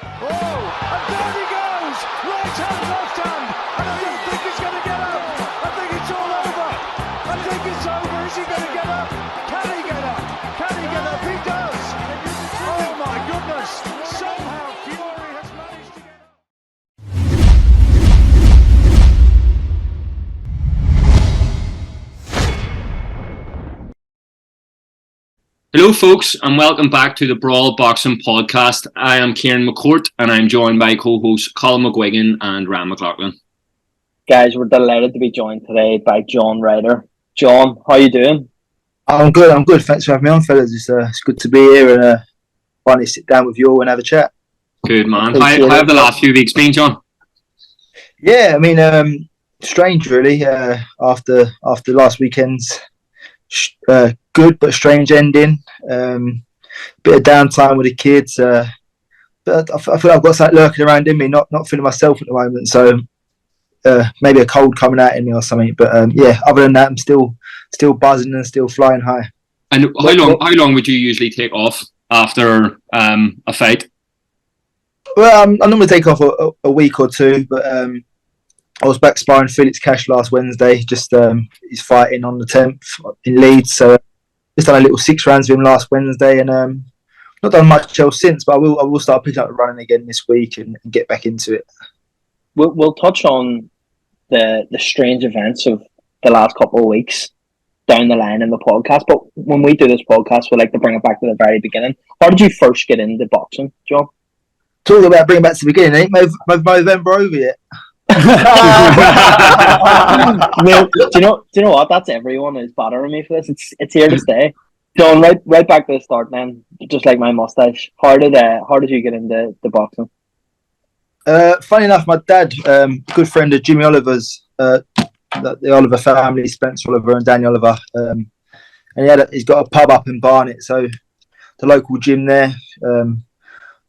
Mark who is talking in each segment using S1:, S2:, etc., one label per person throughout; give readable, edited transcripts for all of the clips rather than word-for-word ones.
S1: Oh, and down he goes! Right hand, left hand! And I don't think he's going to get up! I think it's all over! I think it's over! Is he going to get up? Can he get up? Can he get up? He does! Oh my goodness! Somehow Fury has managed to get up!
S2: Hello folks and welcome back to the Brawl Boxing Podcast. I am Kieran McCourt and I'm joined by co-hosts Colin McGuigan and Ram McLaughlin.
S3: Guys, we're delighted to be joined today by John Ryder. John, how you doing?
S4: I'm good. Thanks for having me on, fellas. It's good to be here and finally sit down with you all and have a chat.
S2: Good man. How have the last few weeks been, John?
S4: Yeah, I mean, strange really. After last weekend's good but strange ending. Bit of downtime with the kids. But I feel like I've got something lurking around in me. Not feeling myself at the moment. So maybe a cold coming out in me or something. But yeah, other than that, I'm still buzzing and still flying high.
S2: And how long would you usually take off after a fight?
S4: Well, I normally take off a week or two, but I was back sparring Felix Cash last Wednesday. Just he's fighting on the 10th in Leeds, so just done a little 6 rounds with him last Wednesday, and not done much else since. But I will start picking up the running again this week and get back into it.
S3: We'll touch on the strange events of the last couple of weeks down the line in the podcast. But when we do this podcast, we like to bring it back to the very beginning. How did you first get into boxing, John?
S4: Talk about bringing back to the beginning. Ain't November over yet?
S3: Do you know what? That's everyone who's bothering me for this. It's here to stay. John, right back to the start, man. Just like my mustache. How did you get into the boxing?
S4: Funny enough, my dad, good friend of Jimmy Oliver's, the Oliver family, Spencer Oliver and Danny Oliver, and he's got a pub up in Barnet. So the local gym there,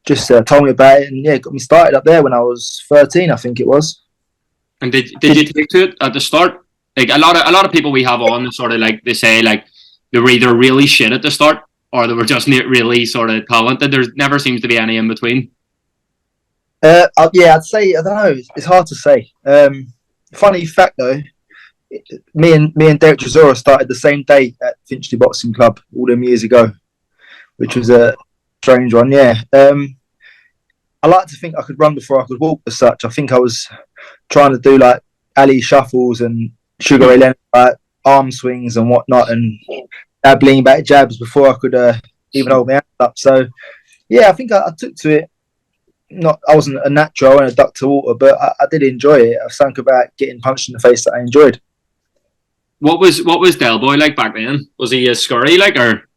S4: just told me about it, and yeah, got me started up there when I was 13, I think it was.
S2: And did you take to it at the start? Like a lot of people we have on, sort of like they say like they were either really shit at the start or they were just really sort of talented. There never seems to be any in between.
S4: Yeah, I'd say, I don't know. It's hard to say. Funny fact though, me and Derek Tresora started the same day at Finchley Boxing Club all them years ago, which was a strange one. Yeah. I like to think I could run before I could walk as such. I think I was trying to do like alley shuffles and Sugar Ray Leonard like arm swings and whatnot and dabbling back jabs before I could even hold my hands up. So yeah, I think I took to it. I wasn't a natural and a duck to water, but I did enjoy it. I was something about getting punched in the face that I enjoyed.
S2: What was Del Boy like back then? Was he a scurry like or?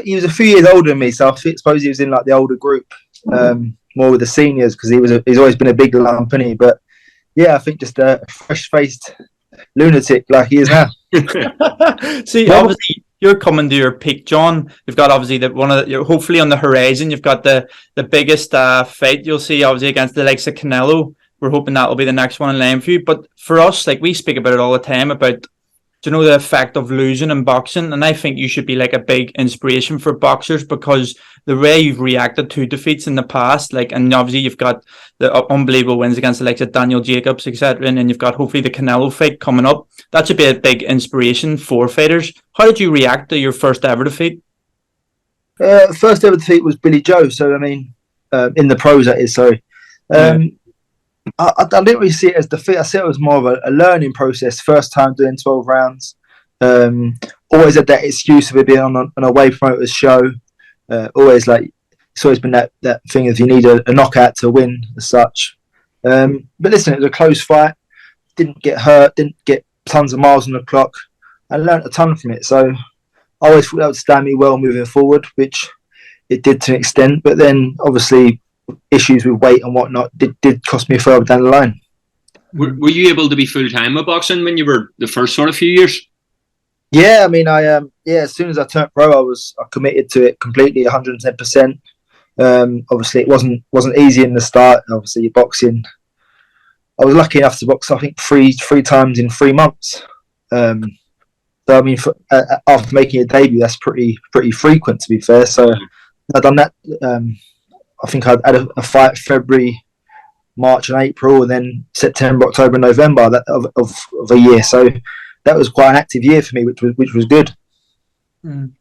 S4: He was a few years older than me, so I suppose he was in like the older group, more with the seniors because he's always been a big lump, isn't he? But yeah, I think just a fresh-faced lunatic like he is now.
S5: See, obviously you're coming to your peak, John. You've got obviously you're hopefully on the horizon. You've got the biggest fight you'll see obviously against the likes of Canelo. We're hoping that will be the next one in line for you. But for us, like we speak about it all the time about. You know the effect of losing in boxing, and I think you should be like a big inspiration for boxers because the way you've reacted to defeats in the past, like, and obviously you've got the unbelievable wins against the likes of Daniel Jacobs, etc., and then you've got hopefully the Canelo fight coming up. That should be a big inspiration for fighters. How did you react to your first ever defeat?
S4: First ever defeat was Billy Joe. So I mean, in the pros that is. So. I didn't really see it as defeat. I see it was more of a learning process. First time doing 12 rounds. Always had that excuse of it being on an away promoter's show. Always like it's always been that thing of you need a knockout to win as such. But listen, it was a close fight. Didn't get hurt. Didn't get tons of miles on the clock. I learnt a ton from it. So I always thought that would stand me well moving forward, which it did to an extent. But then obviously. Issues with weight and whatnot did cost me further down the line.
S2: Were you able to be full time at boxing when you were the first sort of few years?
S4: Yeah, I mean, as soon as I turned pro, I committed to it completely, 110%. Obviously, it wasn't easy in the start. Obviously, boxing. I was lucky enough to box, I think, three times in 3 months. So I mean, after making a debut, that's pretty frequent, to be fair. So I've done that. I think I had a fight February, March and April, and then September, October, and November of a year. So that was quite an active year for me, which was good.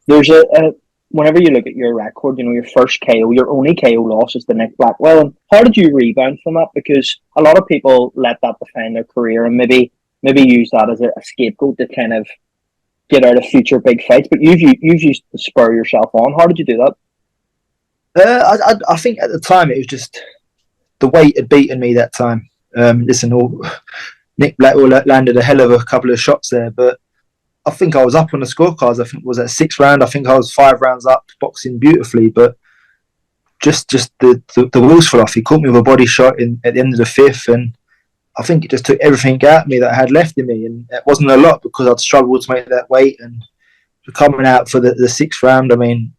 S3: There's a whenever you look at your record, you know, your first KO, your only KO loss is the Nick Blackwell. And how did you rebound from that? Because a lot of people let that define their career and maybe use that as a scapegoat to kind of get out of future big fights. But you've used to spur yourself on. How did you do
S4: that? I think at the time it was just the weight had beaten me that time. Nick Blackwell landed a hell of a couple of shots there, but I think I was up on the scorecards. I think it was at 6th round. I think I was 5 rounds up, boxing beautifully, but just the wheels fell off. He caught me with a body shot at the end of the 5th, and I think it just took everything out of me that I had left in me, and it wasn't a lot because I'd struggled to make that weight. And coming out for the 6th round, I mean,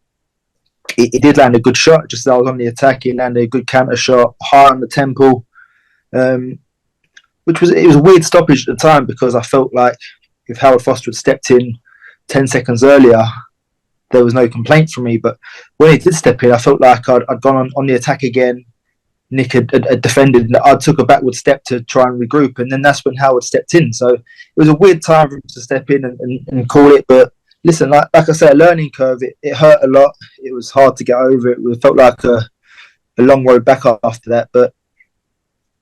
S4: he did land a good shot. Just as I was on the attack, he landed a good counter shot, high on the temple, it was a weird stoppage at the time because I felt like if Howard Foster had stepped in 10 seconds earlier, there was no complaint from me. But when he did step in, I felt like I'd gone on the attack again. Nick had defended, and I took a backward step to try and regroup, and then that's when Howard stepped in. So it was a weird time for him to step in and call it. But listen, like I said, a learning curve. It hurt a lot. It was hard to get over it. It felt like a long road back after that. But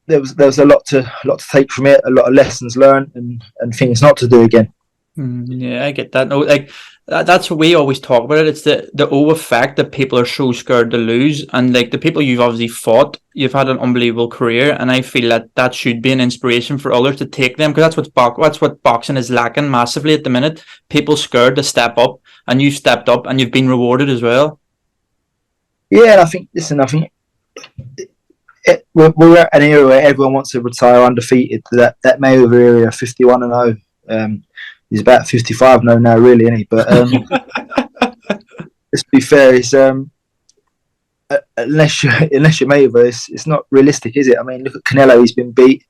S4: there was a lot to take from it, a lot of lessons learned, and things not to do again.
S5: Yeah, I get that. No, like that's what we always talk about it. It's the over fact that people are so scared to lose, and like the people you've obviously fought, you've had an unbelievable career, and I feel that should be an inspiration for others to take them, because that's what boxing is lacking massively at the minute. People scared to step up, and you stepped up, and you've been rewarded as well.
S4: Yeah, and I think we're at an era where everyone wants to retire undefeated. That Mayweather era, 51-0. He's about 55 now, really, isn't he? But let's be fair, it's unless you're Mayweather, it's not realistic, is it? I mean, look at Canelo. He's been beat.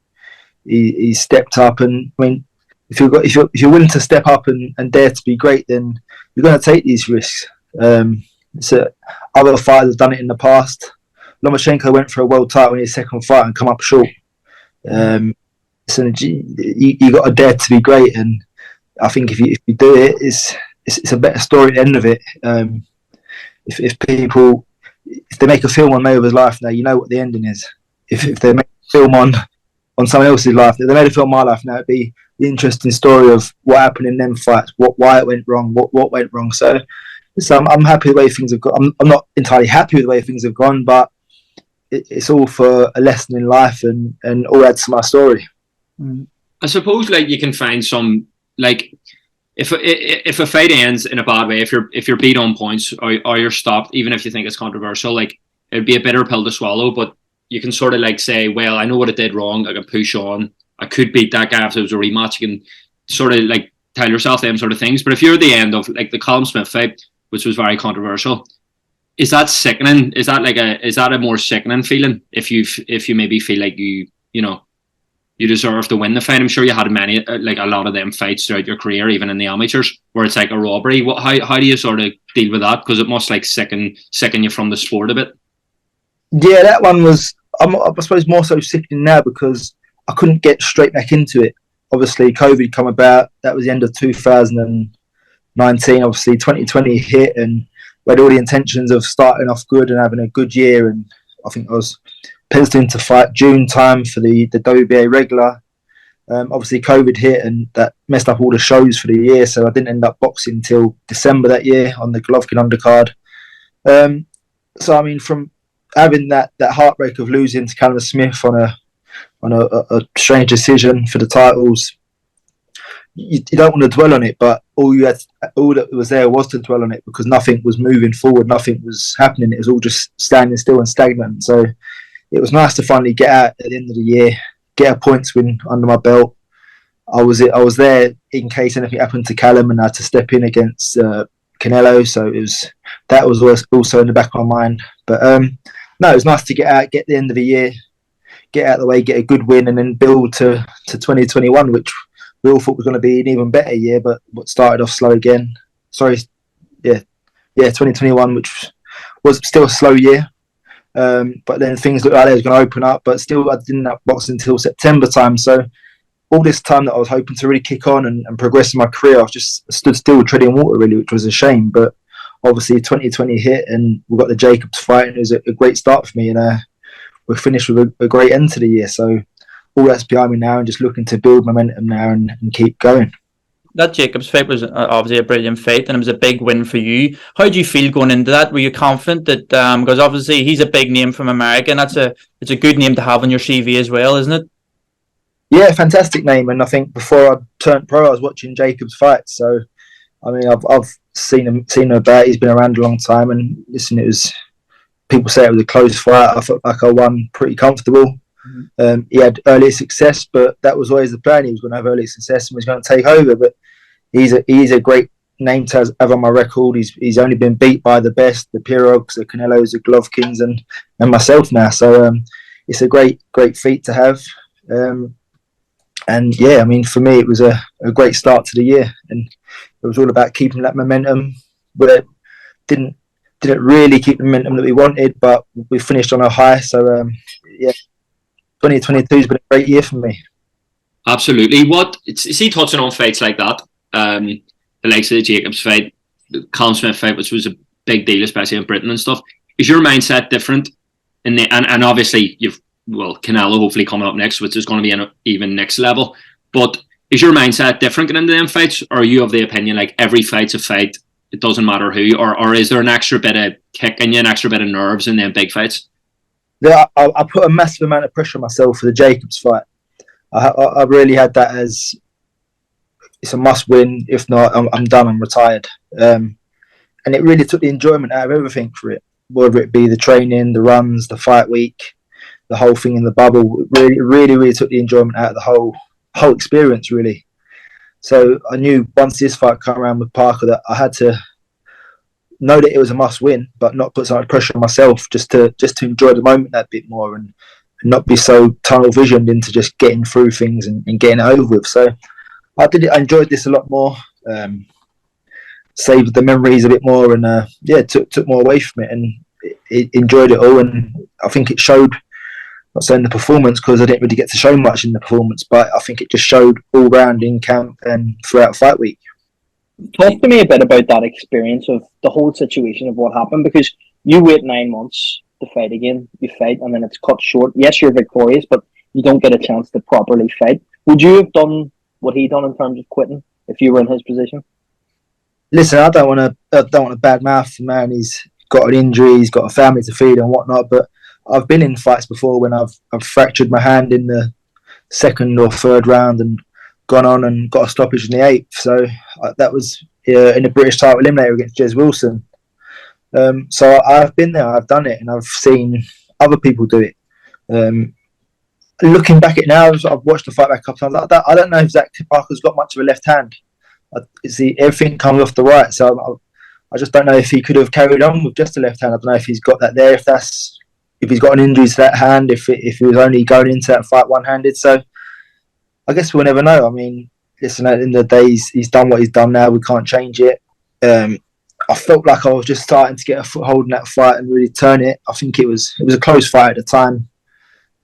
S4: He's stepped up, and I mean, if you're willing to step up and dare to be great, then you're going to take these risks. So other fighters have done it in the past. Lomachenko went for a world title in his second fight and come up short. So you got to dare to be great, and I think if you do it, it's a better story at the end of it. If they make a film on Mayweather's life now, you know what the ending is. If they make a film on someone else's life, if they made a film on my life now, it'd be the interesting story of what happened in them fights, why it went wrong, what went wrong. So I'm happy with the way things have gone. I'm not entirely happy with the way things have gone, but it's all for a lesson in life, and all adds to my story.
S2: I suppose like you can find some, like if a fight ends in a bad way, if you're beat on points or you're stopped, even if you think it's controversial, like it'd be a bitter pill to swallow, but you can sort of like say, well, I know what I did wrong, I can push on, I could beat that guy if it was a rematch. You can sort of like tell yourself them sort of things. But if you're at the end of like the Callum Smith fight, which was very controversial, is that sickening? Is that a more sickening feeling if you maybe feel like you deserve to win the fight? I'm sure you had a lot of them fights throughout your career, even in the amateurs, where it's like a robbery. How do you sort of deal with that? Because it must like sicken you from the sport a bit.
S4: Yeah, that one was, I suppose, more so sickening now because I couldn't get straight back into it. Obviously, COVID come about. That was the end of 2019. Obviously, 2020 hit, and we had all the intentions of starting off good and having a good year. And I think I was penciling to fight June time for the WBA regular. Obviously, COVID hit, and that messed up all the shows for the year. So I didn't end up boxing until December that year on the Golovkin undercard. So I mean, from having that heartbreak of losing to Callum Smith on a strange decision for the titles, you don't want to dwell on it, but all that was there was to dwell on it, because nothing was moving forward, nothing was happening. It was all just standing still and stagnant. So it was nice to finally get out at the end of the year, get a points win under my belt. I was there in case anything happened to Callum, and I had to step in against Canelo. So that was also in the back of my mind. But no, it was nice to get out, get the end of the year, get out of the way, get a good win, and then build to 2021, which we all thought was going to be an even better year, but what started off slow again. 2021, which was still a slow year. But then things looked like they was going to open up, but still I didn't have boxing until September time. So all this time that I was hoping to really kick on and progress in my career, I was just stood still treading water really, which was a shame. But obviously 2020 hit and we got the Jacobs fight, and it was a great start for me, and we finished with a great end to the year. So all that's behind me now and just looking to build momentum now and keep going.
S5: That Jacobs fight was obviously a brilliant fight, and it was a big win for you. How did you feel going into that? Were you confident that because obviously he's a big name from America, and it's a good name to have on your CV as well, isn't it?
S4: Yeah, fantastic name. And I think before I turned pro, I was watching Jacobs fights. So I mean, I've seen him about. He's been around a long time, and listen, people say it was a close fight. I felt like I won pretty comfortable. He had early success, but that was always the plan. He was going to have early success and was going to take over. But he's a great name to have on my record. He's only been beat by the best, the Pirogs, the Canelos, the Golovkins, and myself now. So it's a great feat to have. And yeah, I mean, for me, it was a great start to the year, and it was all about keeping that momentum. But didn't really keep the momentum that we wanted, but we finished on a high. So yeah. 2022 has been a great year for me.
S2: Absolutely. See, touching on fights like that, the likes of the Jacobs fight, the Colin Smith fight, which was a big deal, especially in Britain and stuff. Is your mindset different? And obviously Canelo hopefully coming up next, which is going to be an even next level. But is your mindset different going into them fights, or are you of the opinion like every fight's a fight, it doesn't matter who, or is there an extra bit of kick in you, an extra bit of nerves in them big fights?
S4: Yeah, I put a massive amount of pressure on myself for the Jacobs fight. I really had that as it's a must win. If not, I'm done. I'm retired. And it really took the enjoyment out of everything for it, whether it be the training, the runs, the fight week, the whole thing in the bubble. It really took the enjoyment out of the whole experience, really. So I knew once this fight came around with Parker that I had to know that it was a must win, but not put so much pressure on myself, just to enjoy the moment that bit more and not be so tunnel visioned into just getting through things and getting it over with. So I enjoyed this a lot more, saved the memories a bit more, and took more away from it, and enjoyed it all. And I think it showed, not saying the performance because I didn't really get to show much in the performance, but I think it just showed all round in camp and throughout fight week.
S3: Talk to me a bit about that experience of the whole situation of what happened, because you wait 9 months to fight again, you fight, and then it's cut short. Yes, you're victorious, but you don't get a chance to properly fight. Would you have done what he done in terms of quitting if you were in his position?
S4: Listen, I don't want to badmouth the man. He's got an injury, he's got a family to feed and whatnot. But I've been in fights before when I've fractured my hand in the second or third round and gone on and got a stoppage in the 8th. So that was in the British title eliminator against Jez Wilson. So I've been there, I've done it, and I've seen other people do it. Looking back at it now, I've watched the fight back a couple times. I don't know if Zach Parker's got much of a left hand. See, everything comes off the right, so I just don't know if he could have carried on with just the left hand. I don't know if he's got that there, if he's got an injury to that hand, if he was only going into that fight one-handed. So I guess we'll never know. I mean, listen, at the end of the day, he's done what he's done now. We can't change it. I felt like I was just starting to get a foothold in that fight and really turn it. I think it was a close fight at the time.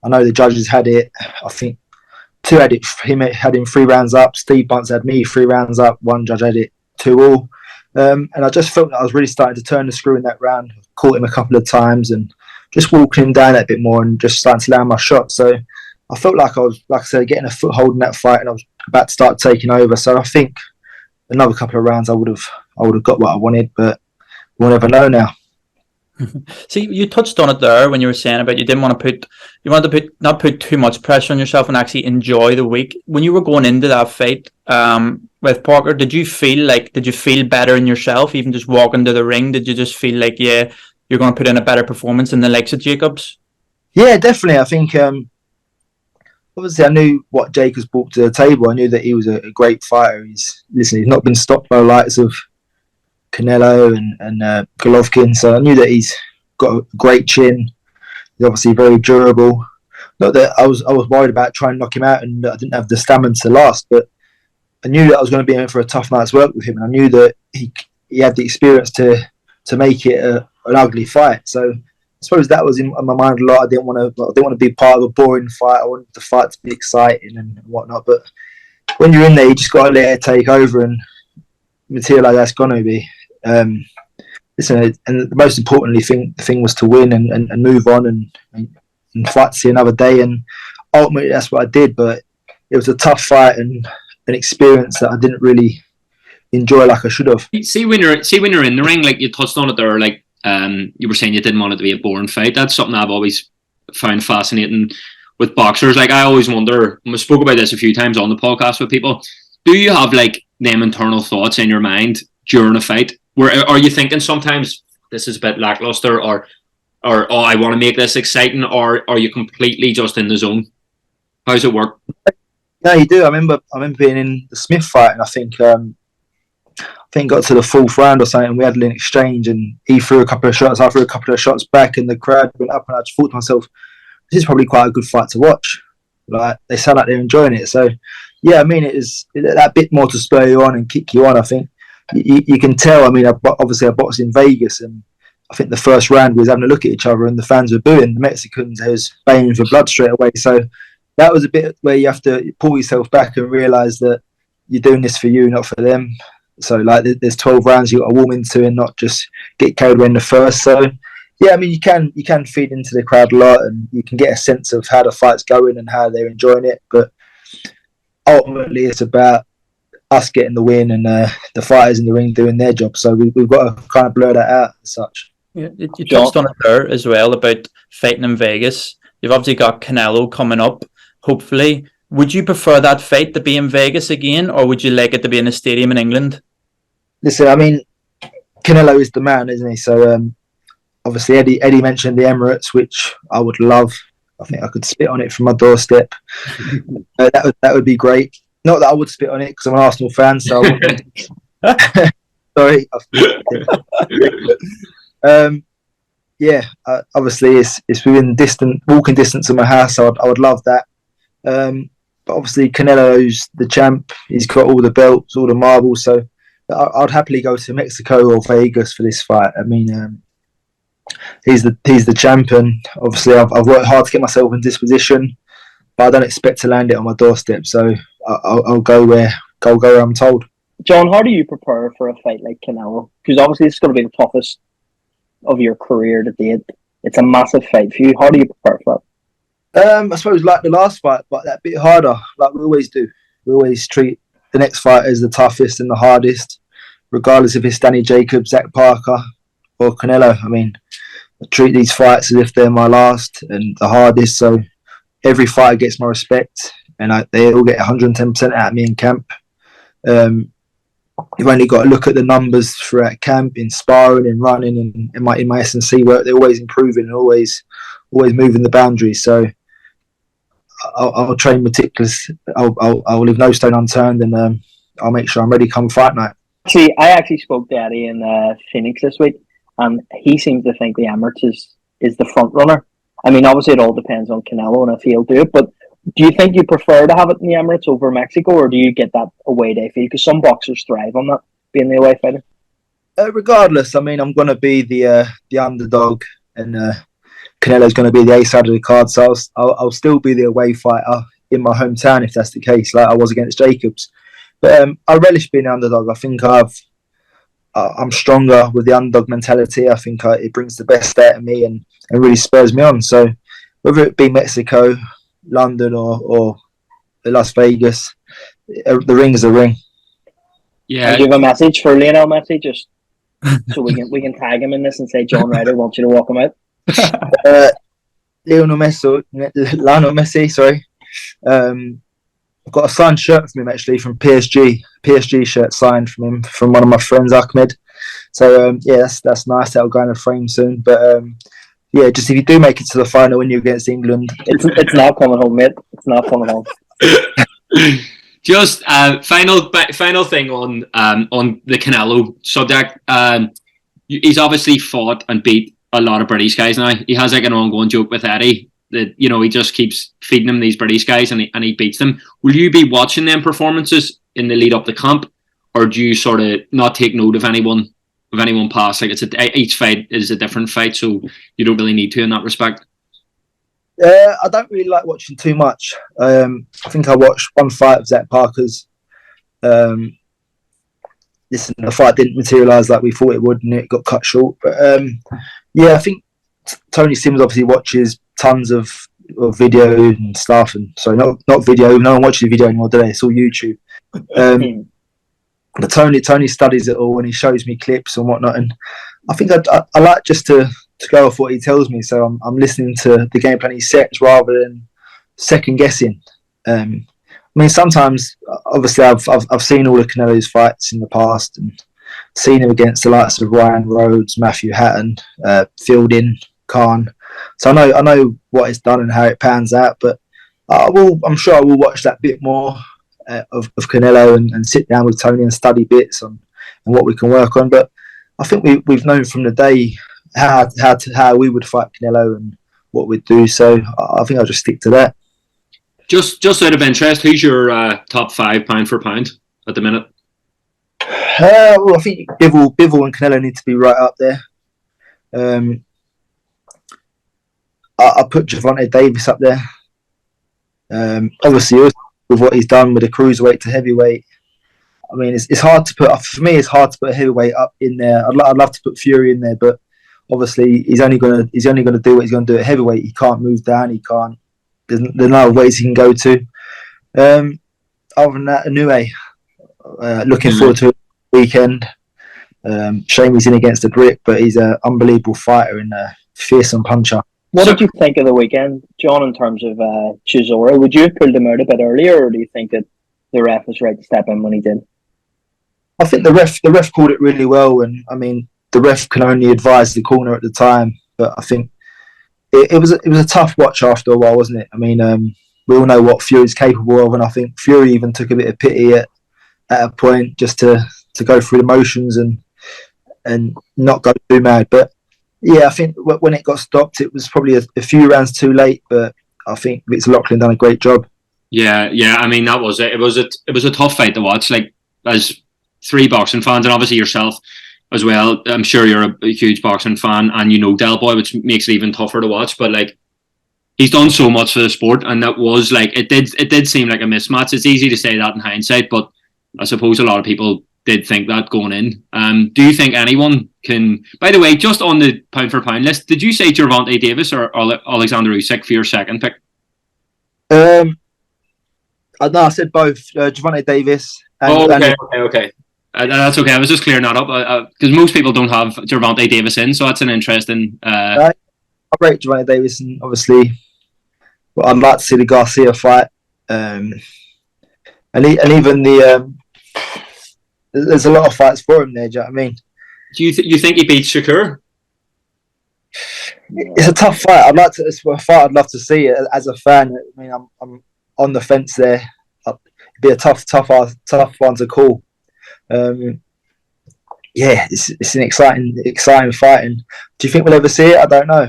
S4: I know the judges had it. I think two had it. Him had him 3 rounds up. Steve Bunce had me 3 rounds up. One judge had it 2-2. And I just felt that I was really starting to turn the screw in that round. Caught him a couple of times and just walking him down a bit more and just starting to land my shot. So I felt like I was, like I said, getting a foothold in that fight, and I was about to start taking over. So I think another couple of rounds I would have got what I wanted, but we'll never know now.
S5: See, you touched on it there when you were saying about you wanted to not put too much pressure on yourself and actually enjoy the week. When you were going into that fight with Parker, did you feel better in yourself, even just walking to the ring? Did you just feel like, yeah, you're going to put in a better performance than the likes of Jacobs? Yeah,
S4: definitely. I think obviously I knew what Jacobs brought to the table. I knew that he was a great fighter. He's not been stopped by the likes of Canelo and Golovkin, so I knew that he's got a great chin. He's obviously very durable. Not that I was worried about trying to knock him out, and I didn't have the stamina to last, but I knew that I was going to be in for a tough night's work with him, and I knew that he had the experience to make it an ugly fight. So suppose that was in my mind a lot. I didn't want to be part of a boring fight. I wanted the fight to be exciting and whatnot. But when you're in there, you just got to let it take over and material like that's going to be. Listen, and the most importantly thing was to win and move on and fight to see another day. And ultimately, that's what I did. But it was a tough fight and an experience that I didn't really enjoy like I should have.
S2: See when you're in the ring, like you touched on it there, like you were saying you didn't want it to be a boring fight. That's something I've always found fascinating with boxers. Like I always wonder, and we spoke about this a few times on the podcast with people, do you have like them internal thoughts in your mind during a fight? Where are you thinking sometimes this is a bit lackluster or oh, I want to make this exciting, or are you completely just in the zone? How's it work?
S4: No, you do. I remember being in the Smith fight, and I think got to the fourth round or something. And we had an exchange, and he threw a couple of shots. I threw a couple of shots back, and the crowd went up. And I just thought to myself, "This is probably quite a good fight to watch." Like they sound like they're enjoying it. So, yeah, I mean, it is that bit more to spur you on and kick you on. I think you can tell. I mean, obviously, I boxed in Vegas, and I think the first round we was having a look at each other, and the fans were booing. The Mexicans, they was baying for blood straight away. So that was a bit where you have to pull yourself back and realise that you're doing this for you, not for them. So like there's 12 rounds you got to warm into and not just get carried away in the first. So yeah, I mean you can feed into the crowd a lot and you can get a sense of how the fight's going and how they're enjoying it. But ultimately it's about us getting the win and the fighters in the ring doing their job. So we've got to kind of blur that out as such.
S5: Yeah, you touched on it there as well about fighting in Vegas. You've obviously got Canelo coming up, hopefully. Would you prefer that fight to be in Vegas again, or would you like it to be in a stadium in England?
S4: Listen, I mean, Canelo is the man, isn't he? So obviously Eddie mentioned the Emirates, which I would love. I think I could spit on it from my doorstep. That would be great. Not that I would spit on it because I'm an Arsenal fan, so I wouldn't. Sorry. Yeah, obviously it's within walking distance of my house, so I would love that. But obviously Canelo's the champ. He's got all the belts, all the marbles, so I'd happily go to Mexico or Vegas for this fight. I mean, he's the champion. Obviously, I've worked hard to get myself in this position, but I don't expect to land it on my doorstep. So I'll go where I'm told.
S3: John, how do you prepare for a fight like Canelo? Because obviously it's going to be the toughest of your career to date. It's a massive fight for you. How do you prepare for that?
S4: I suppose like the last fight, but that bit harder, like we always do. We always treat the next fight as the toughest and the hardest, regardless if it's Danny Jacobs, Zach Parker, or Canelo. I mean, I treat these fights as if they're my last and the hardest. So every fighter gets my respect, and they all get 110% out of me in camp. You've only got to look at the numbers throughout camp, in sparring, in running, and in my S&C work. They're always improving and always moving the boundaries. So I'll train meticulous. I'll leave no stone unturned, and I'll make sure I'm ready come fight night.
S3: See, I actually spoke to Eddie in Phoenix this week, and he seems to think the Emirates is the front runner. I mean, obviously it all depends on Canelo and if he'll do it, but do you think you prefer to have it in the Emirates over Mexico, or do you get that away day feel? Because some boxers thrive on that, being the away fighter.
S4: Regardless, I mean, I'm going to be the underdog, and Canelo's going to be the A side of the card, so I'll still be the away fighter in my hometown if that's the case, like I was against Jacobs. But I relish being the underdog. I think I'm stronger with the underdog mentality. I think it brings the best out of me and really spurs me on. So whether it be Mexico, London, or Las Vegas, the ring is a ring.
S2: Yeah.
S3: Do you have a message for Lionel Messi, just so we can tag him in this and say John Ryder wants you to walk him out?
S4: Lionel Messi, sorry. I've got a signed shirt from him actually from PSG shirt signed from him from one of my friends, Ahmed. So yeah, that's nice. That'll go in a frame soon. But yeah, just if you do make it to the final when you're against England,
S3: it's not coming home, mate. It's not coming home.
S2: Just final thing on the Canelo subject. He's obviously fought and beat a lot of British guys now. He has like an ongoing joke with Eddie that, you know, he just keeps feeding him these British guys and he beats them. Will you be watching them performances in the lead up to camp, or do you sort of not take note of anyone of anyone past. Like each fight is a different fight, so you don't really need to in that respect.
S4: I don't really like watching too much. I think I watched one fight of Zach Parker's. Listen, the fight didn't materialise like we thought it would, and it got cut short. But yeah, I think Tony Sims obviously watches tons of video and stuff, and sorry, not video. No one watches video anymore, do they? It's all YouTube. But Tony studies it all, and he shows me clips and whatnot. And I think I like just to go off what he tells me. So I'm listening to the game plan he sets rather than second guessing. I mean, sometimes obviously I've seen all of Canelo's fights in the past and seen him against the likes of Ryan Rhodes, Matthew Hatton, Fielding, Khan. So I know what it's done and how it pans out. But I'm sure I will watch that bit more of Canelo and sit down with Tony and study bits on and what we can work on. But I think we've known from the day how we would fight Canelo and what we'd do. So I think I'll just stick to that.
S2: Just out of interest, who's your top 5 pound for pound at the minute?
S4: Well, I think Bivol and Canelo need to be right up there. I put Gervonta Davis up there. Obviously, with what he's done with the cruiserweight to heavyweight, I mean, it's hard to put. For me, it's hard to put a heavyweight up in there. I'd love to put Fury in there, but obviously, he's only gonna do what he's gonna do at heavyweight. He can't move down. He can't. There's no other ways he can go to. Other than that, Inoue, looking forward to the weekend. Shame he's in against a brick, but he's an unbelievable fighter and a fearsome puncher.
S3: What did you think of the weekend, John, in terms of Chisora? Would you have pulled him out a bit earlier, or do you think that the ref was right to step in when he did?
S4: I think the ref called it really well, and I mean the ref can only advise the corner at the time. But I think it was a tough watch after a while, wasn't it? I mean, we all know what Fury's capable of, and I think Fury even took a bit of pity at a point just to go through the motions and not go too mad. But yeah, I think when it got stopped, it was probably a few rounds too late. But I think Victor Loughlin done a great job. Yeah.
S2: I mean, that was it. It was a tough fight to watch. Like, as 3 boxing fans, and obviously yourself as well. I'm sure you're a huge boxing fan, and you know Del Boy, which makes it even tougher to watch. But like, he's done so much for the sport, and that was like it did seem like a mismatch. It's easy to say that in hindsight, but I suppose a lot of people did think that going in. Do you think anyone can? By the way, just on the pound for pound list, did you say Gervonta Davis or Alexander Usyk for your second pick?
S4: No, I said both. Gervonta Davis.
S2: Okay. That's okay. I was just clearing that up because most people don't have Gervonta Davis in, so that's an interesting.
S4: I rate Gervonta Davis, and obviously, I'd like to see the Garcia fight, and even the. There's a lot of fights for him there. Do you know what I mean?
S2: Do you think he beats Shakur?
S4: It's a tough fight. It's a fight I'd love to see it as a fan. I mean, I'm on the fence there. It'd be a tough one to call. Yeah, it's an exciting fight. And do you think we'll ever see it? I don't know.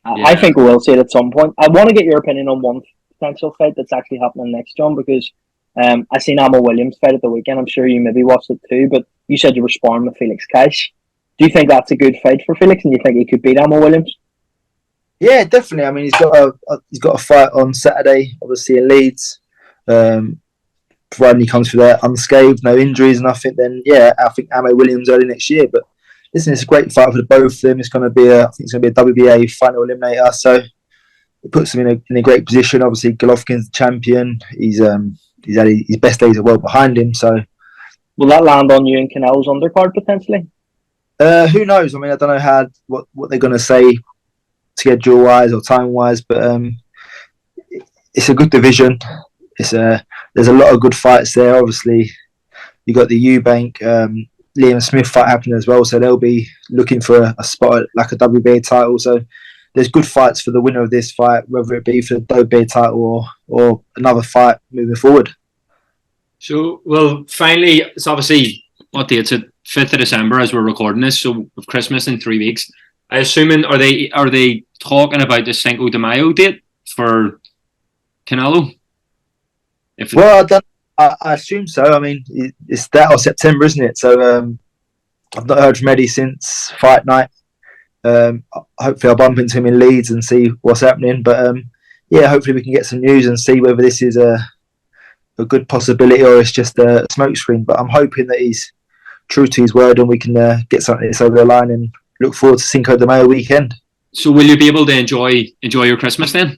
S3: I think we will see it at some point. I want to get your opinion on one potential fight that's actually happening next, John, because I seen Ammo Williams fight at the weekend. I'm sure you maybe watched it too, but you said you were sparring with Felix Cash. Do you think that's a good fight for Felix, and you think he could beat Ammo Williams?
S4: Yeah, definitely. I mean, he's got a fight on Saturday, obviously in Leeds. Providing he comes through there unscathed, no injuries, and I think Ammo Williams early next year. But listen, it's a great fight for the both of them. It's going to be a WBA final eliminator, so it puts him in a great position. Obviously, Golovkin's the champion. He's had his best days are well behind him. So,
S3: will that land on you and Canelo's undercard potentially?
S4: Who knows? I mean, I don't know what they're going to say schedule wise or time wise, but it's a good division. There's a lot of good fights there. Obviously, you got the Eubank Liam Smith fight happening as well, so they'll be looking for a spot like a WBA title. So there's good fights for the winner of this fight, whether it be for the WBA title or another fight moving forward.
S2: So, well, finally, it's obviously what date? It's 5th of December as we're recording this. So, with Christmas in 3 weeks, I assuming are they talking about the Cinco de Mayo date for Canelo?
S4: I assume so. I mean, it's that or September, isn't it? So I've not heard from Eddie since fight night. Hopefully I'll bump into him in Leeds and see what's happening. But yeah, hopefully we can get some news and see whether this is a good possibility or it's just a smokescreen. But I'm hoping that he's true to his word and we can get something like this over the line and look forward to Cinco de Mayo weekend.
S2: So will you be able to enjoy your Christmas then?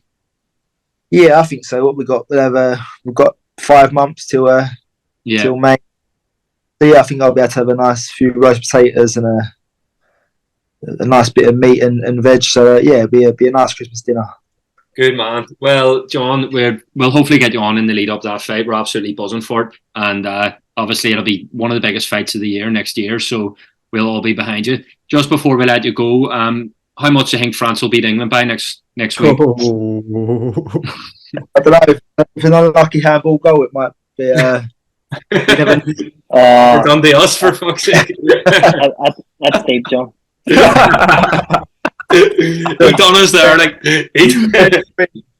S4: Yeah, I think so. What we've got 5 months till May. So yeah, I think I'll be able to have a nice few roast potatoes and a nice bit of meat and veg. So yeah, it'll be a nice Christmas dinner.
S2: Good man. Well, John, we'll hopefully get you on in the lead up to that fight. We're absolutely buzzing for it, and obviously it'll be one of the biggest fights of the year next year. So we'll all be behind you. Just before we let you go, how much do you think France will beat England by next week?
S4: I don't know. If an unlucky handball goal, it might be.
S2: Done to us, for fuck's sake.
S3: That's deep, John.
S2: O'Donnell's there, like.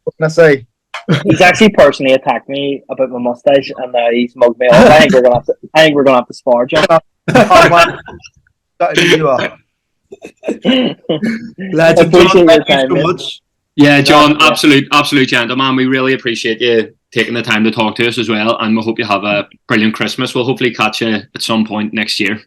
S4: What can I say?
S3: He's actually personally attacked me about my mustache, and he's mugged me off. I think we're gonna have to spar, John.
S4: You are.
S5: Lads,
S3: Appreciate your time,
S5: so
S3: man.
S5: much.
S2: Yeah, John, absolute gentleman. We really appreciate you taking the time to talk to us as well, and we hope you have a brilliant Christmas. We'll hopefully catch you at some point next year.